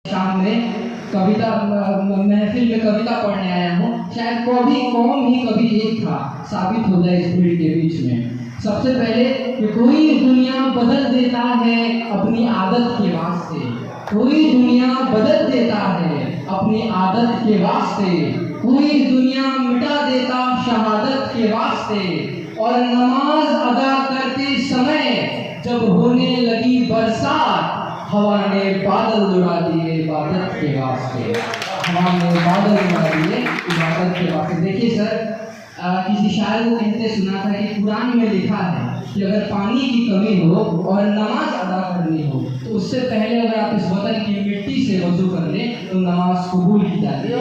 शाम में कविता महफिल में कविता पढ़ने आया हूँ। शायद कभी कौम ही कभी एक था, साबित हो जाए इस भीड़ के बीच में। सबसे पहले कि कोई दुनिया बदल देता है अपनी आदत के वास्ते, कोई दुनिया बदल देता है अपनी आदत के वास्ते, कोई दुनिया मिटा देता शहादत के वास्ते, और नमाज अदा करते समय जब होने लगी बरसात, हवा ने बादल उड़ा दिए इबादत के वास्ते, हवा ने बादल उड़ा दिए इबादत के वास्ते। देखिए सर, किसी शायर को कहते सुना था कि कुरान में लिखा है कि अगर पानी की कमी हो और नमाज अदा करनी हो तो उससे पहले अगर आप इस वतन की मिट्टी से वजू कर लें तो नमाज कबूल की जाती है।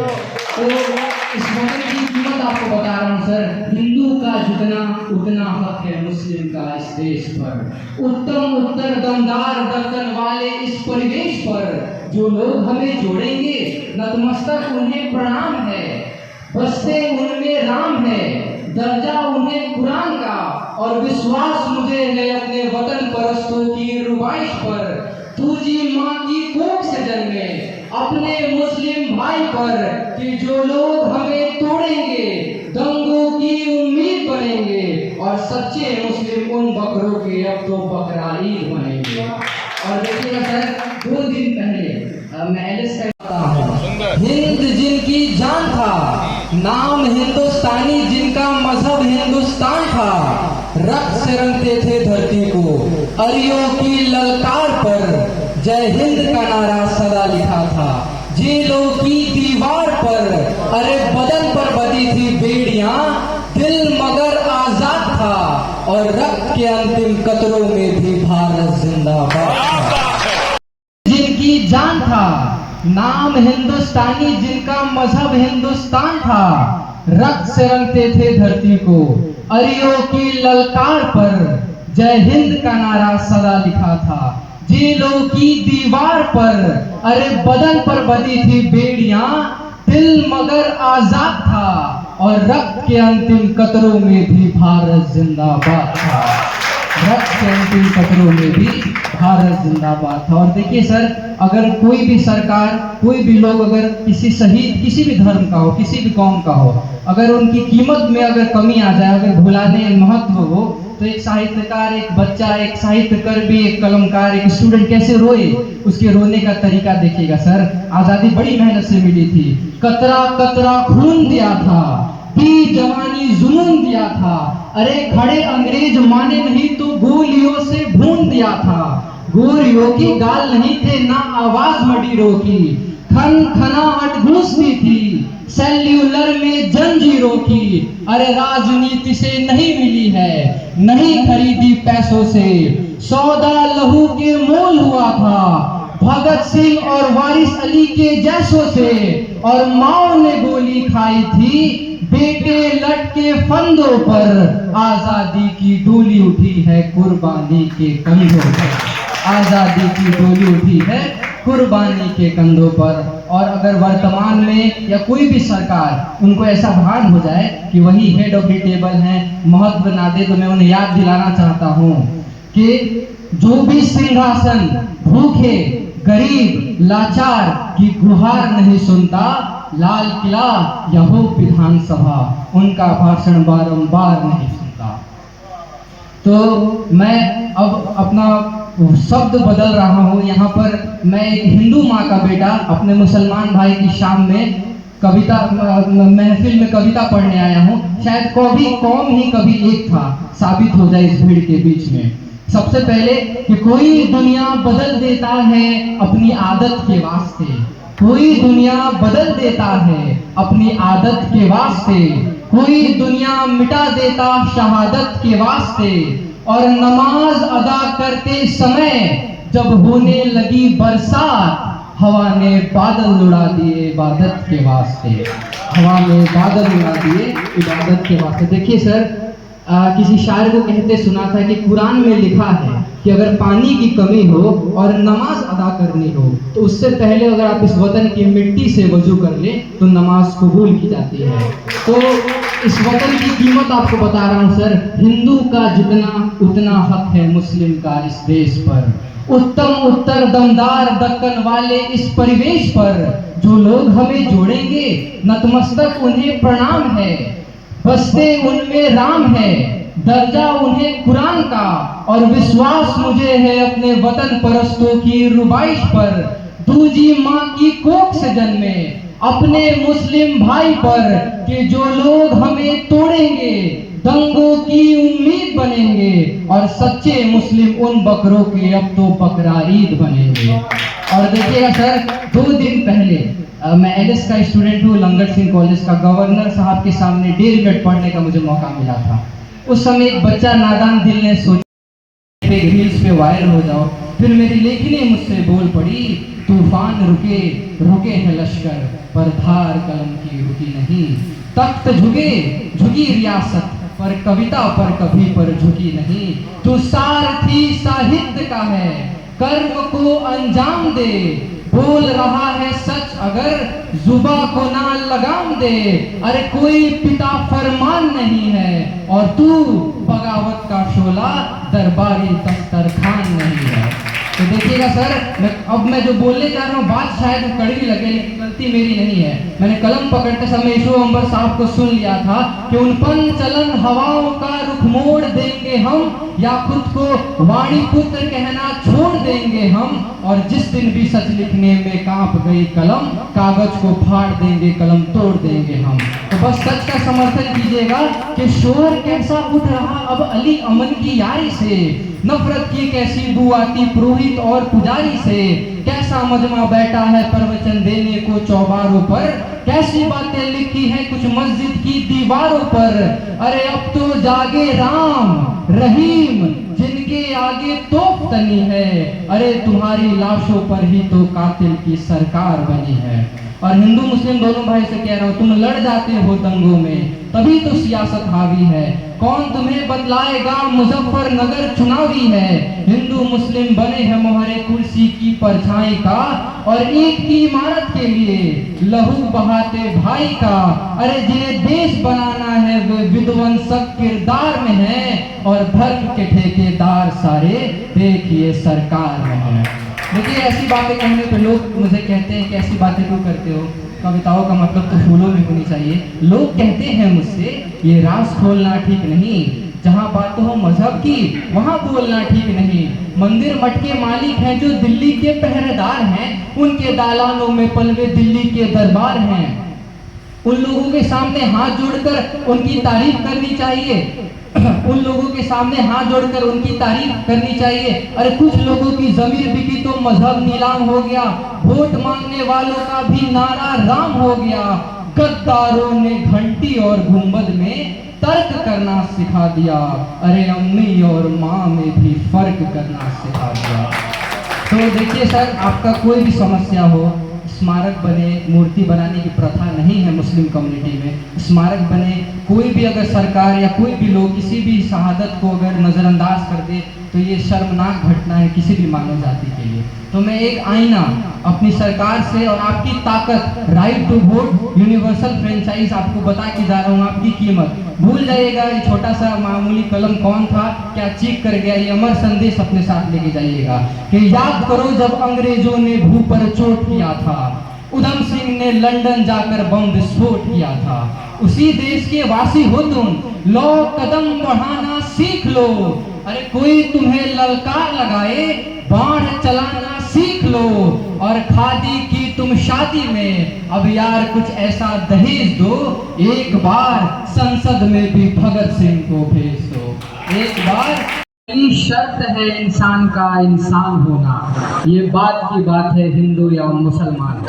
तो इस वतन की कीमत आपको बता रहा हूँ सर, हिंदू का जितना उतना हक है मुस्लिम का इस देश पर। उत्तम उत्तर दमदार दर्शन वाले इस परिवेश पर जो लोग हमें जोड़ेंगे, नतमस्तक उन्हें प्रणाम है, बसते उनमें राम है, दर्जा उन्हें कुरान का, और विश्वास मुझे है अपने वतन परस्तों की रुबाइश पर। तुझी माँ की कोख से जन्मे अपने मुस्लिम भाई पर, कि जो लोग हमें तोड़ेंगे दंगों की उम्मीद बनेंगे, और सच्चे मुस्लिम उन बकरों के अब तो बकरा ईद बनेंगे। और देखिएगा सर, 2 दिन पहले मैं एलिस कहता हूँ, हिंद जिनकी जान था, नाम हिंदुस्तानी जिनका मजहब हिंदुस्तान था, रक्त से रंगते थे धरती को अरियों की ललकार पर, जय हिंद का नारा सदा लिखा था जेलों की दीवार पर। अरे बदन पर बधी थी बेड़ियां, दिल मगर आजाद था, और रक्त के अंतिम कतरों में भी भारत जिंदाबाद था। जिनकी जान था, नाम हिंदुस्तानी जिनका मजहब हिंदुस्तान था, रक्त से रंगते थे धरती को अरियों की ललकार पर, जय हिंद का नारा सदा लिखा था जेलों की दीवार पर। अरे बदन पर बधी थी बेड़ियां, दिल मगर आजाद था, और रक्त के अंतिम कतरों में भी भारत जिंदाबाद था, रक्त के अंतिम कतरों में भी भारत जिंदाबाद था। और देखिए सर, अगर कोई भी सरकार, कोई भी लोग अगर किसी शहीद, किसी भी धर्म का हो, किसी भी कौम का हो, अगर उनकी कीमत में अगर कमी आ जाए, अगर भुलाने महत्व हो, तो एक साहित्यकार, एक बच्चा, एक साहित्यकार भी, एक कलमकार, एक स्टूडेंट कैसे रोए, उसके रोने का तरीका देखिएगा सर। आजादी बड़ी मेहनत से मिली थी, कतरा कतरा खून दिया था, दी जवानी जुनून दिया था। अरे खड़े अंग्रेज माने नहीं तो गोलियों से भून दिया था, गोलियों की गाल नहीं थे ना आवाज मडीरों की, खन खनाहट गूंजती थी सेल्यूलर में जंजीरों की। अरे राजनीति से नहीं मिली है, नहीं खरीदी पैसों से, सौदा लहू के मोल हुआ था भगत सिंह और वारिस अली के जैसों से, और माओ ने गोली खाई थी बेटे लटके फंदों पर। आजादी की डोली उठी है कुर्बानी के कंधों पर, आजादी की डोली उठी है कुर्बानी के कंधों पर। और अगर वर्तमान में या कोई भी सरकार, उनको ऐसा भान हो जाए कि वही हेड ऑफ द टेबल हैं, महत्व ना दे, तो मैं उन्हें याद दिलाना चाहता हूँ कि जो भी सिंहासन भूखे गरीब लाचार की गुहार नहीं सुनता, लाल किला या हो विधानसभा उनका भाषण बारंबार नहीं सुनता। तो मैं अब अपना शब्द बदल रहा हूँ। यहाँ पर मैं एक हिंदू माँ का बेटा अपने मुसलमान भाई की शाम में कविता महफिल में कविता पढ़ने आया हूँ। शायद कभी कौम ही कभी एक था, साबित हो जाए इस भीड़ के बीच में। सबसे पहले कि कोई दुनिया बदल देता है अपनी आदत के वास्ते, कोई दुनिया बदल देता है अपनी आदत के वास्ते, कोई दुनिया मिटा देता शहादत के वास्ते, और नमाज अदा करते समय जब होने लगी बरसात, हवा ने बादल उड़ा दिए इबादत के वास्ते, हवा ने बादल उड़ा दिए इबादत के वास्ते। देखिए सर, किसी शायर को कहते सुना था कि कुरान में लिखा है कि अगर पानी की कमी हो और नमाज अदा करनी हो तो उससे पहले अगर आप इस वतन की मिट्टी से वजू कर लें तो नमाज कबूल की जाती है। तो इस वतन की कीमत आपको बता रहा हूँ सर, हिंदू का जितना उतना हक है मुस्लिम का इस देश पर। उत्तम उत्तर दमदार दक्कन वाले इस परिवेश पर जो लोग हमें जोड़ेंगे, नतमस्तक उन्हें प्रणाम है। बसते उनमें राम है, दर्जा उन्हें कुरान का, और विश्वास मुझे है अपने वतन परस्तों की रुबाइश पर। दूजी माँ की कोख से जन्मे अपने मुस्लिम भाई पर, कि जो लोग हमें तोड़ेंगे दंगों की उम्मीद बनेंगे, और सच्चे मुस्लिम उन बकरों के अब तो बकरा ईद बनेंगे। और देखिएगा सर, 2 दिन पहले मैं एलिस का स्टूडेंट हूँ, लंगट सिंह कॉलेज का। गवर्नर साहब के सामने 1.5 मिनट पढ़ने का मुझे मौका मिला था। उस समय एक बच्चा नादान दिल ने सोचा रील्स पे वायरल हो जाओ। फिर मेरी लेखनी मुझसे बोल पड़ी, तूफान रुके रुके हैं लश्कर, पर धार कलम की रुकी नहीं। तख्त झुके झुकी रियासत, पर कविता पर कभी पर झुकी नहीं। तू सारथी साहित्य का है, कर्म को अंजाम दे। बोल रहा है सच अगर जुबा को ना लगाम दे। अरे कोई पिता फरमान नहीं है, और तू बगावत का शोला दरबारी दफ्तर खान नहीं है। तो देखिएगा सर, मैं जो बोलने जा रहा हूँ बात शायद कड़वी लगे, लेकिन गलती मेरी नहीं है। मैंने कलम पकड़ते समय ईशो अंबर साहब को सुन लिया था कि उन पन चलन हवाओं का रुख मोड़ देंगे हम, या खुद को वाणी पुत्र कहना छोड़ देंगे हम। और जिस दिन भी सच लिखने में कांप गई कलम, कागज को फाड़ देंगे, कलम तोड़ देंगे हम। तो बस सच का समर्थन कीजिएगा कि शोर कैसा उठ रहा अब अली अमन की यारी से। नफरत की कैसी बू आती पुरोहित और पुजारी से। कैसा मजमा बैठा है प्रवचन देने को चौबारों पर। कैसी बातें लिखी हैं कुछ मस्जिद की दीवारों पर। अरे अब तो जागे राम रहीम, जिनके आगे तोप तनी है। अरे तुम्हारी लाशों पर ही तो कातिल की सरकार बनी है। और हिंदू मुस्लिम दोनों भाई से कह रहा हूं, तुम लड़ जाते हो दंगों में, तभी तो सियासत हावी है। कौन तुम्हें बतलाएगा मुजफ्फरनगर चुनावी है। हिंदू मुस्लिम बने हैं मोहरे कुर्सी की परछाई का, और ईंट की इमारत के लिए लहू बहाते भाई का। अरे जिन्हें देश बनाना है वे विध्वंसक किरदार में है, और धर्म के ठेकेदार सारे देखिए सरकार में है। देखिए ऐसी बातें कहने पे लोग मुझे कहते हैं कि ऐसी बातें क्यों करते हो, कविताओं का मतलब तो फूलों में होनी चाहिए। लोग कहते हैं मुझसे ये राज खोलना ठीक नहीं, जहाँ बात हो मजहब की वहाँ बोलना ठीक नहीं। मंदिर मठ के मालिक हैं जो दिल्ली के पहरेदार हैं, उनके दालानों में पलवे दिल्ली के दरबार हैं। उन लोगों के सामने हाथ जोड़कर उनकी तारीफ करनी चाहिए। उन लोगों के सामने हाथ जोड़कर उनकी तारीफ करनी चाहिए। अरे कुछ लोगों की जमीर बिकी तो मजहब नीलाम हो गया। वोट मांगने वालों का भी नारा राम हो गया। गद्दारों ने घंटी और गुंबद में तर्क करना सिखा दिया। अरे अम्मी और माँ में भी फर्क करना सिखा दिया। तो देखिए सर, आपका कोई भी समस्या हो, स्मारक बने, मूर्ति बनाने की प्रथा नहीं है मुस्लिम कम्युनिटी में। स्मारक बने, कोई भी अगर सरकार या कोई भी लोग किसी भी शहादत को अगर नज़रअंदाज कर दे तो ये शर्मनाक घटना है किसी भी मानव जाति के लिए। तो मैं एक आईना अपनी सरकार से और आपकी ताकत, right to vote, universal franchise आपको बता के जा रहा हूँ। आपकी कीमत भूल जाइएगा। ये छोटा सा मामूली कलम कौन था, क्या चीख कर गया, ये अमर संदेश अपने साथ लेके जाइएगा कि याद करो जब अंग्रेजों ने भू पर चोट किया था, उधम सिंह ने लंदन जाकर बम विस्फोट किया था। उसी देश के वासी हो तुम, लो कदम बढ़ाना सीख लो। अरे कोई तुम्हें ललकार लगाए, बाण चलाना सीख लो। और खादी की तुम शादी में अब यार कुछ ऐसा दहेज दो, एक बार संसद में भी भगत सिंह को भेज दो। एक बार शर्त है इंसान का इंसान होना, ये बात की बात है हिंदू या मुसलमान।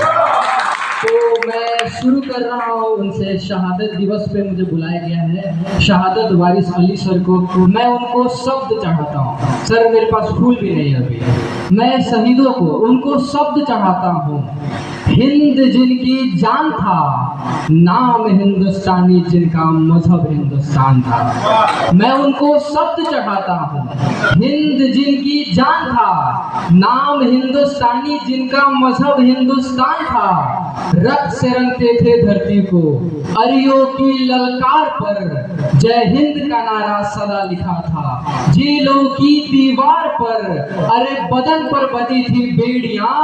तो मैं शुरू कर रहा हूँ उनसे। शहादत दिवस पे मुझे बुलाया गया है, शहादत वारिस अली सर को। मैं उनको शब्द चढ़ाता हूँ। सर मेरे पास फूल भी नहीं है अभी। मैं शहीदों को उनको शब्द चढ़ाता हूँ। हिंद जिनकी जान था, नाम हिंदुस्तानी जिनका मजहब हिंदुस्तान था। मैं उनको शब्द चढ़ाता हूँ। हिंद जिनकी जान था, नाम हिंदुस्तानी जिनका मजहब हिंदुस्तान था। रक्त से रंगते थे धरती को, अरियों की ललकार पर जय हिंद का नारा सदा लिखा था। जेलों की दीवार पर अरे बदन पर बंधी थी बेड़ियां,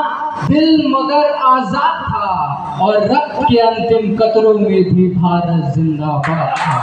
दिल मगर आजाद था और रक्त के अंतिम कतरों में भी भारत जिंदाबाद था।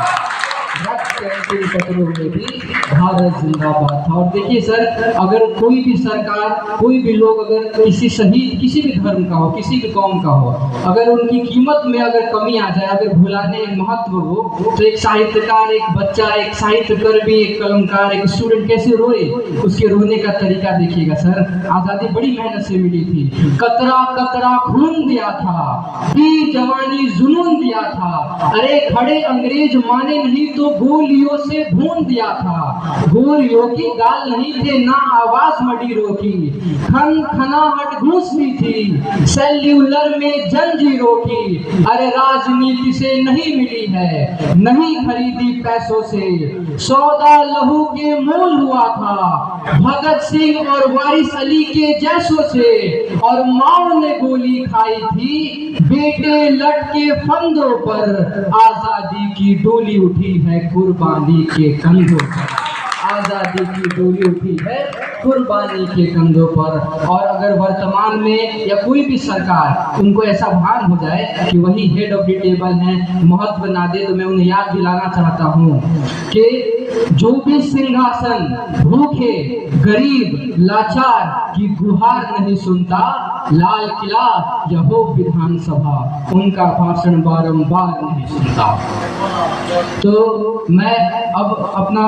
रक्त के अंतिम कतरों में भी भारत जिंदाबाद था। और देखिए सर, अगर कोई भी सरकार, कोई भी लोग अगर किसी शहीद, किसी भी धर्म का हो, किसी भी कौम का हो, अगर उनकी कीमत में अगर कमी आ जाए, अगर भुलाने महत्व हो, तो एक साहित्यकार, एक बच्चा, एक साहित्यकर्मी, एक कलमकार, एक स्टूडेंट कैसे रोए, उसके रोने का तरीका देखिएगा सर। आज़ादी बड़ी मेहनत से मिली थी, कतरा कतरा खून दिया था, भी जवानी जुनून दिया था। अरे खड़े अंग्रेज माने नहीं तो गोलियों से भून दिया था। गोलियों की गाल नहीं थे ना आवाज मडीरों की, खन खनाहट गूंजती थी सेल्यूलर में जंजीरों की। अरे राजनीति से नहीं मिली है, नहीं खरीदी पैसों से, सौदा लहू के मोल हुआ था भगत सिंह और वारिस अली के जैसों से। और माओ ने गोली खाई थी बेटे लटके फंदों पर, आजादी की डोली उठी है कुर्बानी के कंधों पर। आजादी की डोली उठी है कुर्बानी के कंधों पर। और अगर वर्तमान में या कोई भी सरकार, उनको ऐसा भान हो जाए कि वही हेड ऑफ द टेबल है, महत्व ना दे, तो मैं उन्हें याद दिलाना चाहता हूँ कि जो भी सिंहासन भूखे गरीब लाचार की गुहार नहीं सुनता, लाल किला या हो विधानसभा उनका भाषण बारंबार नहीं सुनता। तो मैं अब अपना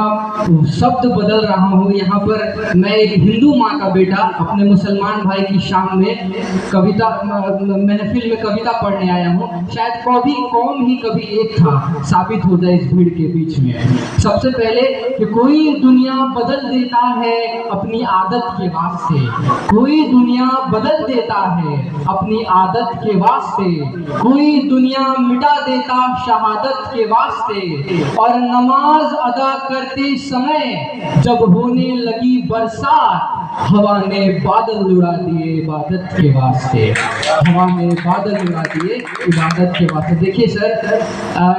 शब्द बदल रहा हूँ। यहाँ पर मैं एक हिंदू माँ का बेटा अपने मुसलमान भाई की शाम में कविता महफिल में कविता पढ़ने आया हूँ। शायद कभी कौम ही कभी एक था, साबित हो जाए इस भीड़ के बीच में। सबसे पहले कि कोई दुनिया बदल देता है अपनी आदत के वास्ते, कोई दुनिया बदल देता है अपनी आदत के वास्ते, कोई दुनिया मिटा देता शहादत के वास्ते। और नमाज अदा करते समय जब होने लगी बरसात, हवा ने बादल उड़ा दिए इबादत के वास्ते, हवा ने बादल उड़ा दिए इबादत के वास्ते। देखिए सर,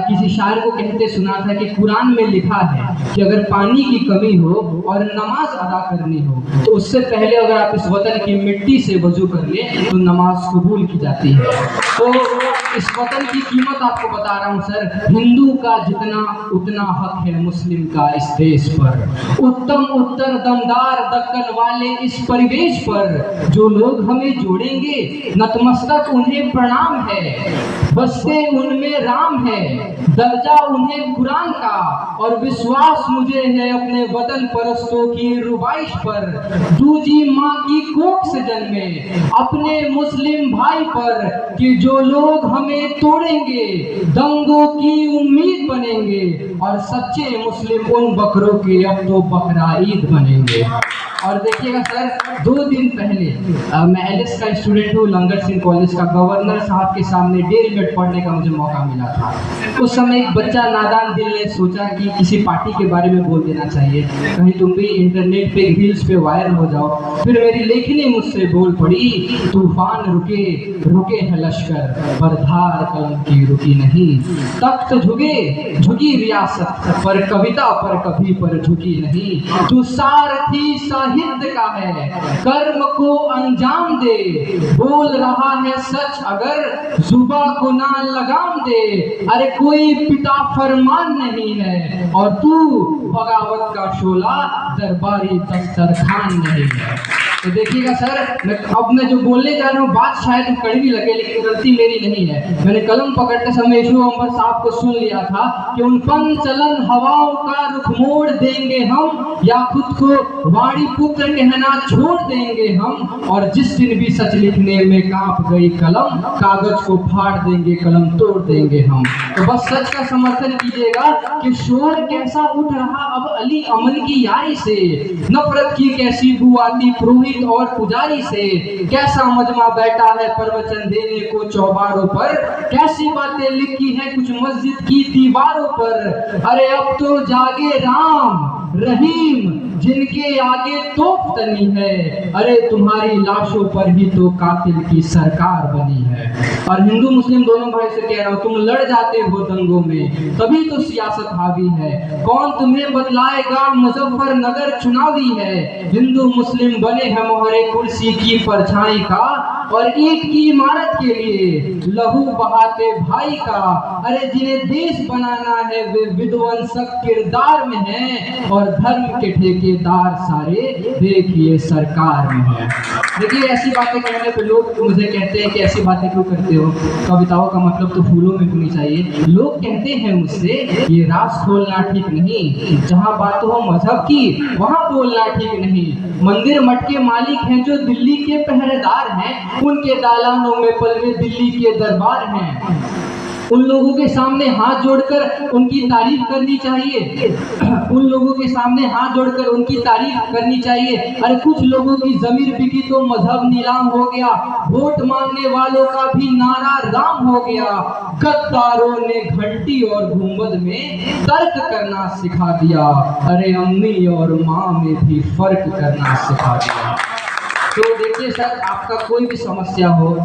किसी शायर को कहते सुना था कि कुरान में लिखा है कि अगर पानी की कमी हो और नमाज अदा करनी हो, तो उससे पहले अगर आप इस वतन की मिट्टी से वजू कर लें तो नमाज कबूल की जाती है। तो इस वतन की कीमत आपको बता रहा हूँ सर। हिंदू का जितना उतना हक है मुस्लिम का इस देश पर। उत्तम उत्तर दमदार दक्कन वाले इस परिवेश पर जो लोग हमें जोड़ेंगे, नतमस्तक उन्हें प्रणाम है, बसते उनमें राम है, दर्जा उन्हें कुरान का, और विश्वास मुझे है अपने वतन परस्तों की रुबाइश पर। दूजी माँ की कोख से जन्मे अपने मुस्लिम भाई पर कि जो लोग हमें तोड़ेंगे दंगों की उम्मीद बनेंगे, और सच्चे मुस्लिम उन बकरों के अब तो बकरा ईद बनेंगे। और देखिएगा सर, 2 दिन पहले मैं एलएस का स्टूडेंट हूँ, लंगर सिंह कॉलेज का। गवर्नर साहब के सामने 1.5 मिनट पढ़ने का मुझे मौका मिला था। उस समय एक बच्चा नादान दिल ने सोचा कि किसी पार्टी के बारे में बोल देना चाहिए, कहीं तुम भी इंटरनेट पे रील्स पे वायरल हो जाओ। फिर मेरी लेखनी मुझसे बोल पड़ी, तूफान रुके रुके है लश्कर, पर धार कलम की रुकी नहीं। तख्त झुके झुकी रियासत, पर कविता पर कभी पर झुकी नहीं। तू सारथी साहित्य का है, कर्म को अंजाम दे, बोल रहा है सच अगर जुबा को ना लगाम दे। अरे कोई पिता फरमान नहीं है और तू बगावत का शोला दरबारी दस्तरखान नहीं है। तो देखिएगा सर, अब मैं जो बोलने जा रहा हूँ बात शायद कड़वी लगे, लेकिन गलती मेरी नहीं है। मैंने कलम पकड़ते समय यीशु अम्बर साहब को सुन लिया था कि उन फन चलन हवाओं का रुख मोड़ देंगे हम, या खुद को वाणी पुत्र कहना छोड़ देंगे हम। और जिस दिन भी सच लिखने में कांप गई कलम, कागज को फाड़ देंगे कलम तोड़ देंगे हम। तो बस सच का समर्थन कीजिएगा कि शोर कैसा उठ रहा अब अली अमन की यारी से, नफरत की कैसी बू आती प्रोही पुरोहित और पुजारी से कैसा मजमा बैठा है प्रवचन देने को चौबारों पर, कैसी बातें लिखी हैं कुछ मस्जिद की दीवारों पर। अरे अब तो जागे राम रहीम जिनके आगे तोप तनी है, अरे तुम्हारी लाशों पर ही तो कातिल की सरकार बनी है। और हिंदू मुस्लिम दोनों भाई से कह रहा हूँ, तुम लड़ जाते हो दंगों में तभी तो सियासत हावी है। कौन तुम्हें बदलाएगा मुजफ्फरनगर चुनावी है। हिंदू मुस्लिम बने हैं मोहरे कुर्सी की परछाई का, और ईंट की इमारत के लिए लहू बहाते भाई का। अरे जिन्हें देश बनाना है वे विध्वंसक किरदार में हैं, और धर्म के ठेकेदार सारे देखिए सरकार में है। देखिए ऐसी बातें कहने पे लोग मुझे कहते हैं कि ऐसी बातें क्यों करते हो, कविताओं का मतलब तो फूलों में होनी चाहिए। लोग कहते हैं मुझसे ये राज खोलना ठीक नहीं, जहाँ बात हो मजहब की वहाँ बोलना ठीक नहीं। मंदिर मठ के मालिक हैं जो दिल्ली के पहरेदार हैं, उनके दालानों में पलवे दिल्ली के दरबार हैं। उन लोगों के सामने हाथ जोड़कर उनकी तारीफ करनी चाहिए, उन लोगों के सामने हाथ जोड़कर उनकी तारीफ करनी चाहिए। अरे कुछ लोगों की जमीर बिकी तो मजहब नीलाम हो गया, वोट मांगने वालों का भी नारा राम हो गया। गद्दारों ने घंटी और गुंबद में तर्क करना सिखा दिया, अरे अम्मी और माँ में भी फर्क करना सिखा दिया। तो देखिए सर, आपका कोई भी समस्या हो,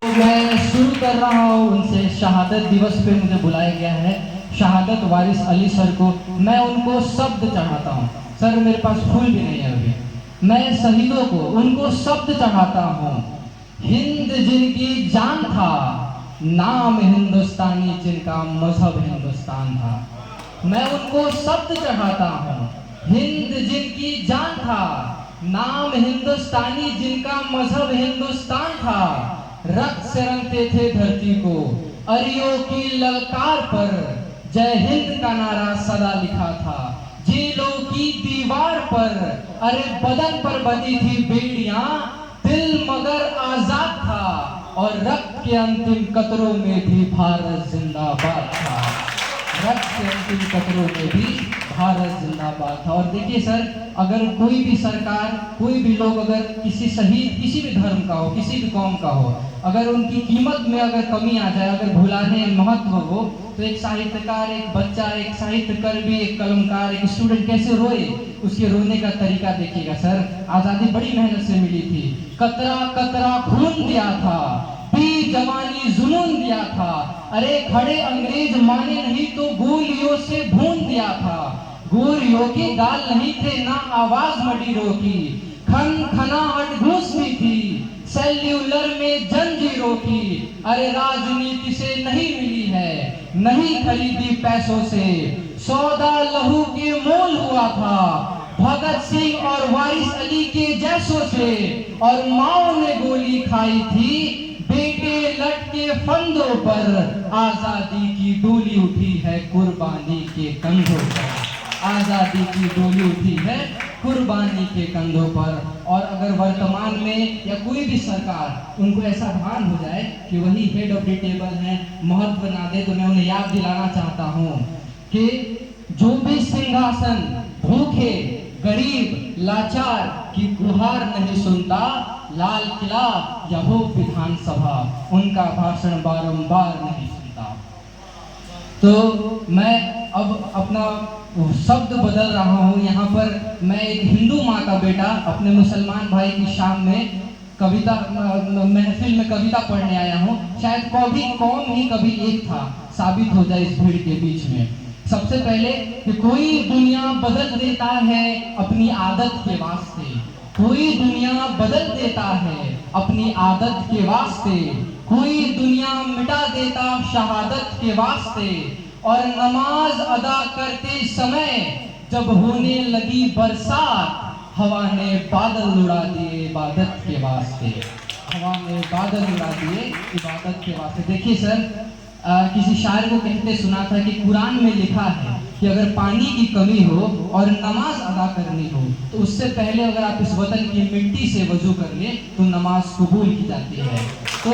मैं शुरू कर रहा हूँ उनसे। शहादत दिवस पे मुझे बुलाया गया है, शहादत वारिस अली सर को मैं उनको शब्द चढ़ाता हूँ। सर मेरे पास फूल भी नहीं है अभी, मैं शहीदों को उनको शब्द चढ़ाता हूँ। हिंद जिनकी जान था, नाम हिंदुस्तानी जिनका मजहब हिंदुस्तान था, मैं उनको शब्द चढ़ाता हूँ। हिंद जिनकी जान था, नाम हिंदुस्तानी जिनका मजहब हिंदुस्तान था, रक्त से रंगते थे धरती को अरियों की ललकार पर, जय हिंद का नारा सदा लिखा था जेलों की दीवार पर। अरे बदन पर बंधी थी बेड़ियां, दिल मगर आजाद था, और रक्त के अंतिम कतरों में भी भारत जिंदाबाद था, रक्त के अंतिम कतरों में भी भारत जिंदाबाद था। और देखिए सर, अगर कोई भी सरकार, कोई भी लोग अगर किसी शहीद किसी भी धर्म का हो, किसी भी कौम का हो, अगर उनकी कीमत में अगर कमी आ जाए, अगर भुलाने महत्व हो, तो एक साहित्यकार, एक बच्चा, एक साहित्यकर्मी, एक कलमकार, एक स्टूडेंट कैसे रोए, उसके रोने का तरीका देखिएगा सर। आज़ादी बड़ी मेहनत से मिली थी, कतरा कतरा खून दिया था, पी जवानी जुनून दिया था। अरे खड़े अंग्रेज माने नहीं तो गोलियों से भून दिया था, गोलियों के गाल नहीं थे ना आवाज मडीरों की, खन खनाहट घूसती थी सेल्यूलर में जंजीरों की। अरे राजनीति से नहीं मिली है, नहीं खरीदी पैसों से, सौदा लहू के मोल हुआ था भगत सिंह और वारिस अली के जैसों से। और माओ ने गोली खाई थी बेटे लटके फंदों पर, आजादी की डोली उठी है कुर्बानी के कंधों पर, आजादी की डोली उठी है कुर्बानी के कंधों पर। और अगर वर्तमान में या कोई भी सरकार उनको ऐसा भान हो जाए कि वही हेड ऑफ द टेबल है, महत्व ना दे, तो मैं उन्हें याद दिलाना चाहता हूँ कि जो भी सिंहासन भूखे गरीब लाचार की गुहार नहीं सुनता, लाल किला या हो विधानसभा उनका भाषण बारंबार नहीं सुनता। तो मैं अब अपना शब्द बदल रहा हूँ। यहाँ पर मैं एक हिंदू माँ का बेटा अपने मुसलमान भाई की शाम में कविता महफिल में कविता पढ़ने आया हूँ। शायद कभी कौम ही कभी एक था साबित हो जाए इस भीड़ के बीच में। सबसे पहले कि कोई दुनिया बदल देता है अपनी आदत के वास्ते, कोई दुनिया बदल देता है अपनी आदत के वास्ते, कोई दुनिया मिटा देता शहादत के वास्ते। और नमाज अदा करते समय जब होने लगी बरसात, हवा ने बादल उड़ा दिए इबादत के वास्ते, हवा ने बादल उड़ा दिए इबादत के वास्ते। देखिए सर, किसी शायर को कहते सुना था कि कुरान में लिखा है कि अगर पानी की कमी हो और नमाज अदा करनी हो तो उससे पहले अगर आप इस वतन की मिट्टी से वजू कर ले तो नमाज कबूल की जाती है। तो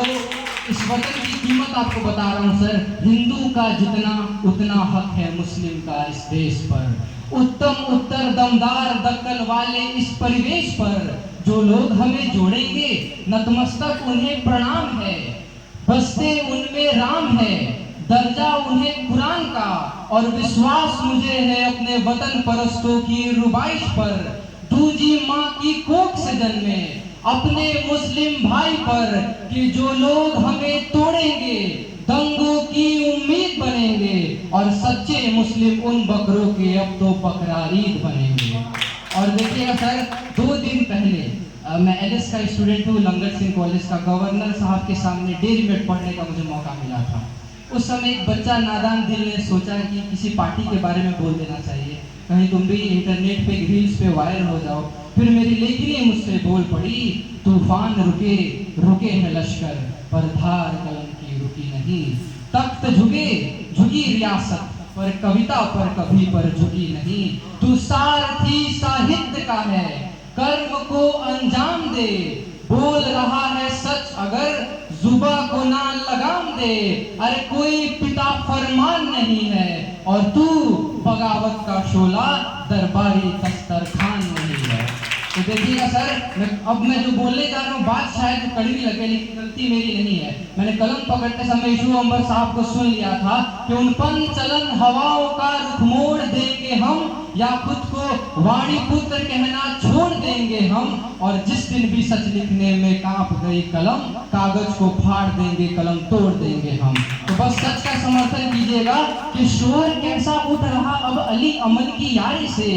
इस वतन की कीमत आपको बता रहा हूँ सर। हिंदू का जितना उतना हक है मुस्लिम का इस देश पर, उत्तम उत्तर दमदार दक्कल वाले इस परिवेश पर, जो लोग हमें जोड़ेंगे नतमस्तक उन्हें प्रणाम है, बसते उनमें राम है, दर्जा उन्हें कुरान का, और विश्वास मुझे है अपने वतन परस्तों की रुबाइश पर। दूजी माँ की कोख से जन्मे अपने मुस्लिम भाई पर, कि जो लोग हमें तोड़ेंगे दंगों की उम्मीद बनेंगे, और सच्चे मुस्लिम उन बकरों के अब तो बकरा ईद बनेंगे। और देखिएगा सर, 2 दिन पहले मैं एलएस का स्टूडेंट हूँ, लंगर सिंह कॉलेज का, गवर्नर साहब के सामने डेली मेट पढ़ने का मुझे मौका मिला था। उस समय एक बच्चा नादान दिल ने सोचा कि किसी पार्टी के बारे में बोल देना चाहिए, कहीं तुम भी इंटरनेट पे रील्स पे वायरल हो जाओ। फिर मेरी लेखनी मुझसे बोल पड़ी, तूफान रुके रुके है लश्कर, पर धार कलम की रुकी नहीं। तख्त झुके झुकी रियासत, पर कविता पर कभी पर झुकी नहीं। तू सारथी साहित्य का है, कर्म को अंजाम दे, बोल रहा है सच अगर जुबा को ना लगाम दे। अरे कोई पिता फरमान नहीं है, और तू बगावत का शोला दरबारी दस्तरखान नहीं है। तो देखिएगा सर, मैं जो बोलने जा रहा हूँ बात शायद कड़वी लगे, लेकिन गलती मेरी नहीं है। मैंने कलम पकड़ते समय ईशू अंबर साहब को सुन लिया था कि उन पन चलन हवाओं का रुख मोड़ देंगे हम, या खुद को वाणी पुत्र कहना छोड़ देंगे हम। और जिस दिन भी सच लिखने में कांप गई कलम, कागज को फाड़ देंगे, कलम तोड़ देंगे हम। तो बस सच का समर्थन कीजिएगा कि शोर कैसा उठ रहा अब अली अमन की यारी से,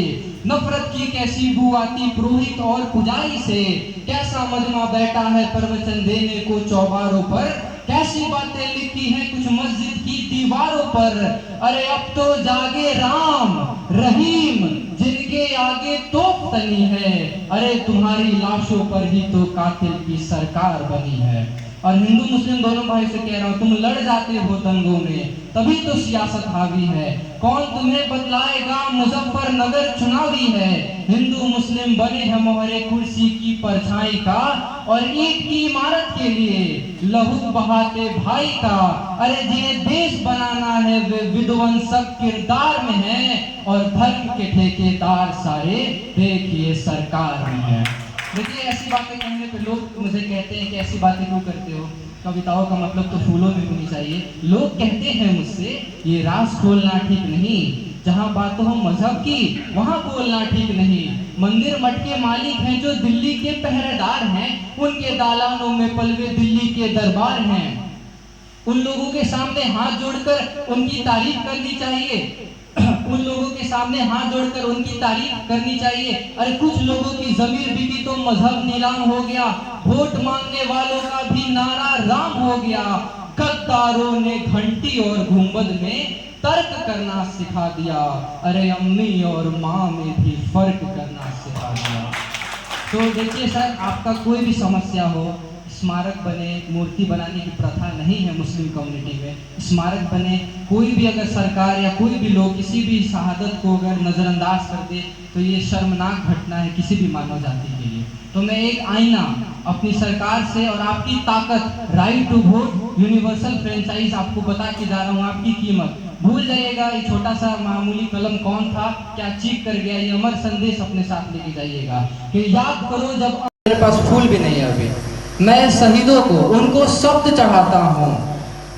नफरत की कैसी बू आती पुरोहित और पुजारी से। कैसा मजमा बैठा है प्रवचन देने को चौबारों पर, कैसी बातें लिखी हैं कुछ मस्जिद की दीवारों पर। अरे अब तो जागे राम रहीम, जिनके आगे तोप तनी है। अरे तुम्हारी लाशों पर ही तो कातिल की सरकार बनी है। और हिंदू मुस्लिम दोनों भाई से कह रहा हूँ, तुम लड़ जाते हो दंगों में, तभी तो सियासत हावी है। कौन तुम्हें बतलाएगा मुजफ्फरनगर चुनावी है। हिंदू मुस्लिम बने हैं मोहरे कुर्सी की परछाई का, और ईंट की इमारत के लिए लहू बहाते भाई का। अरे जिन्हें देश बनाना है वे विध्वंसक किरदार में हैं, और धर्म के ठेकेदार सारे देखिए सरकार में है। देखिए ऐसी बातें कहने पे लोग मुझे कहते हैं कि ऐसी बातें क्यों करते हो, कविताओं का मतलब तो फूलों में होनी चाहिए। लोग कहते हैं मुझसे ये राज खोलना ठीक नहीं, जहाँ बात हो मजहब की वहाँ बोलना ठीक नहीं। मंदिर मठ के मालिक हैं जो दिल्ली के पहरेदार हैं, उनके दालानों में पलवे दिल्ली के दरबार हैं। उन लोगों के सामने हाथ जोड़कर उनकी तारीफ करनी चाहिए, उन लोगों के सामने हाथ जोड़कर उनकी तारीफ करनी चाहिए। अरे कुछ लोगों की जमीर बिकी तो मजहब नीलाम हो गया, वोट मांगने वालों का भी नारा राम हो गया। गद्दारों ने घंटी और घूंबद में तर्क करना सिखा दिया, अरे अम्मी और माँ में भी फर्क करना सिखा दिया। तो देखिए सर, आपका कोई भी समस्या हो, स्मारक बने, मूर्ति बनाने की प्रथा नहीं है मुस्लिम कम्युनिटी में, स्मारक बने, कोई भी अगर सरकार या कोई भी लोग किसी भी शहादत को अगर नज़रअंदाज कर दे तो ये शर्मनाक घटना है किसी भी मानव जाति के लिए। तो मैं एक आईना अपनी सरकार से और आपकी ताकत, right to vote, universal franchise आपको बता के जा रहा हूँ। आपकी कीमत भूल जाइएगा, ये छोटा सा मामूली कलम कौन था, क्या चीख कर गया, ये अमर संदेश अपने साथ लेके जाइएगा कि याद करो जब मेरे पास फूल भी नहीं है अभी, मैं शहीदों को उनको शब्द चढ़ाता हूँ।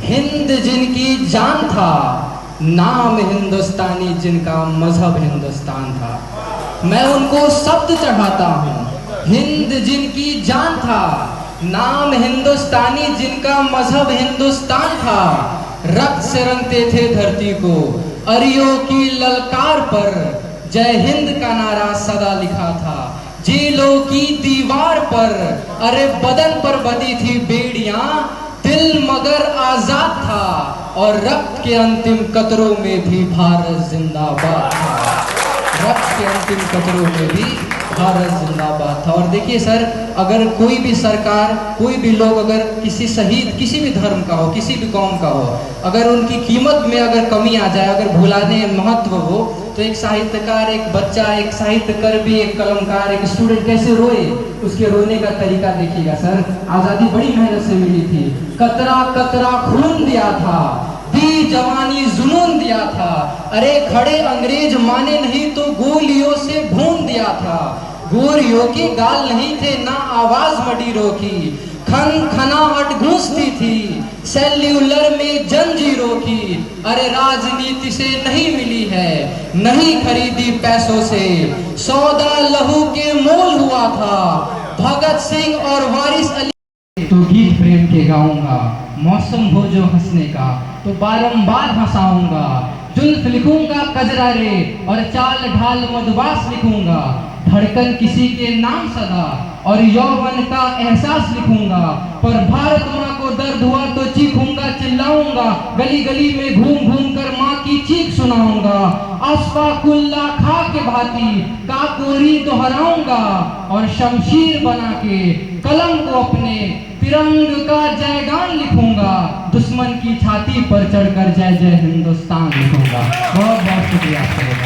हिंद जिनकी जान था, नाम हिंदुस्तानी जिनका मजहब हिंदुस्तान था, मैं उनको शब्द चढ़ाता हूँ। हिंद जिनकी जान था, नाम हिंदुस्तानी जिनका मजहब हिंदुस्तान था, रक्त से रंगते थे धरती को, अरियों की ललकार पर जय हिंद का नारा सदा लिखा था। जेलों की दीवार पर अरे बदन पर बंधी थी बेड़ियां, दिल मगर आजाद था, और रक्त के अंतिम कतरों में भी भारत जिंदाबाद था। रक्त के अंतिम कतरों में भी भारत जिंदाबाद था। और देखिए सर, अगर कोई भी सरकार, कोई भी लोग अगर किसी शहीद, किसी भी धर्म का हो, किसी भी कौम का हो, अगर उनकी कीमत में अगर कमी आ जाए, अगर भुलाने महत्व हो, तो एक साहित्यकार, एक बच्चा, एक साहित्यकार भी, एक कलमकार, एक स्टूडेंट कैसे रोए, उसके रोने का तरीका देखिएगा सर। आज़ादी बड़ी मेहनत से मिली थी, कतरा कतरा खून दिया था, दी जवानी जुनून दिया था। अरे खड़े अंग्रेज माने नहीं तो गोलियों से भून दिया था। गोरियों के गाल नहीं थे ना आवाज मडीरों की, खन खनाहट गूंजती थी सेल्यूलर में जंजीरों की। अरे राजनीति से नहीं मिली है, नहीं खरीदी पैसों से, सौदा लहू के मोल हुआ था भगत सिंह और वारिस अली। तो गीत प्रेम के गाऊंगा, मौसम हो जो हंसने का तो बारंबार हंसाऊंगा, जुल्फ लिखूंगा कजरा रे और चाल ढाल मधुबास लिखूंगा, धड़कन किसी के नाम सदा और यौवन का एहसास लिखूंगा, पर भारत माँ को दर्द हुआ तो चीखूंगा चिल्लाऊंगा, गली गली में घूम घूम कर माँ की चीख सुनाऊंगा, अस्फाकुल्ला खा के भांति काकोरी दोहराऊंगा और शमशीर बना के कलम को अपने तिरंग का जयगान लिखूंगा, दुश्मन की छाती पर चढ़कर जय जय हिंदुस्तान लिखूंगा। बहुत बहुत शुक्रिया।